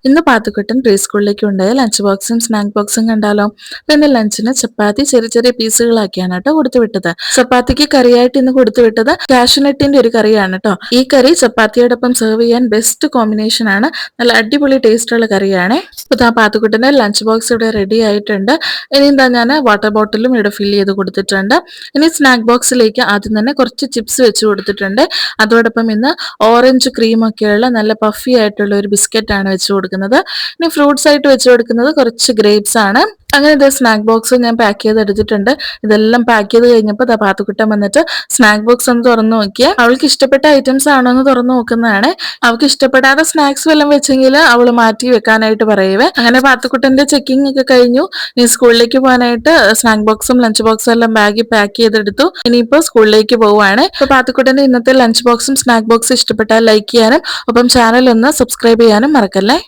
ഇന്ന് പാത്തുക്കുട്ടൻ പ്രീ സ്കൂളിലേക്ക് കൊണ്ടുപോയ ലഞ്ച് ബോക്സും സ്നാക്ക് ബോക്സും കണ്ടാലോ? പിന്നെ ലഞ്ചിന് ചപ്പാത്തി ചെറിയ ചെറിയ പീസുകളാക്കിയാണ് കേട്ടോ കൊടുത്തു വിട്ടത്. ചപ്പാത്തിക്ക് കറിയായിട്ട് ഇന്ന് കൊടുത്തു വിട്ടത് കാഷ്യൂനട്ടിന്റെ ഒരു കറിയാണ് കേട്ടോ. ഈ കറി ചപ്പാത്തിയോടൊപ്പം സെർവ് ചെയ്യാൻ ബെസ്റ്റ് കോമ്പിനേഷൻ ആണ്. നല്ല അടിപൊളി ടേസ്റ്റ് ഉള്ള കറിയാണേ. ഇപ്പൊ പാത്തുക്കുട്ടന്റെ ലഞ്ച് ബോക്സ് ഇവിടെ റെഡി ആയിട്ടുണ്ട്. ഇനി എന്താ ഞാൻ വാട്ടർ ബോട്ടിലും ഇവിടെ ഫില്ല് ചെയ്ത് കൊടുത്തിട്ടുണ്ട്. ഇനി സ്നാക്ക് ബോക്സിലേക്ക് ആദ്യം തന്നെ കുറച്ച് ചിപ്സ് വെച്ച് കൊടുത്തിട്ടുണ്ട്. അതോടൊപ്പം ഇന്ന് ഓറഞ്ച് ക്രീമൊക്കെയുള്ള നല്ല പഫി ആയിട്ടുള്ള ഒരു ബിസ്ക്കറ്റ് ആണ് വെച്ച് കൊടുക്കുന്നത്. ഇനി ഫ്രൂട്ട്സ് ആയിട്ട് വെച്ച് കൊടുക്കുന്നത് കുറച്ച് ഗ്രേപ്സ് ആണ്. അങ്ങനെ ഇത് സ്നാക്ക് ബോക്സ് ഞാൻ പാക്ക് ചെയ്ത് എടുത്തിട്ടുണ്ട്. ഇതെല്ലാം പാക്ക് ചെയ്ത് കഴിഞ്ഞപ്പോൾ പാത്തുക്കുട്ടൻ വന്നിട്ട് സ്നാക്ക് ബോക്സ് ഒന്ന് തുറന്നു നോക്കിയേ. അവൾക്ക് ഇഷ്ടപ്പെട്ട ഐറ്റംസ് ആണോ എന്ന് തുറന്നു നോക്കുന്നതാണ്. അവൾക്ക് ഇഷ്ടപ്പെടാതെ സ്നാക്സ് വല്ലതും വെച്ചെങ്കിൽ അവൾ മാറ്റി വെക്കാനായിട്ട് പറയുവേ. അങ്ങനെ പാത്തുക്കുട്ടന്റെ ചെക്കിംഗ് ഒക്കെ കഴിഞ്ഞു. ഇനി സ്കൂളിലേക്ക് പോകാനായിട്ട് സ്നാക്ക് ബോക്സും ലഞ്ച് ബോക്സും എല്ലാം ബാഗിൽ പാക്ക് ചെയ്തെടുത്തു. ഇനിയിപ്പോൾ സ്കൂളിലേക്ക് പോവുകയാണ്. ഇപ്പൊ പാത്തുക്കുട്ടന്റെ ഇന്നത്തെ ലഞ്ച് ബോക്സും സ്നാക്ക് ബോക്സും ഇഷ്ടപ്പെട്ടാൽ ലൈക്ക് ചെയ്യാനും ഒപ്പം ചാനൽ ഒന്ന് സബ്സ്ക്രൈബ് ചെയ്യാനും മറക്കല്ലേ.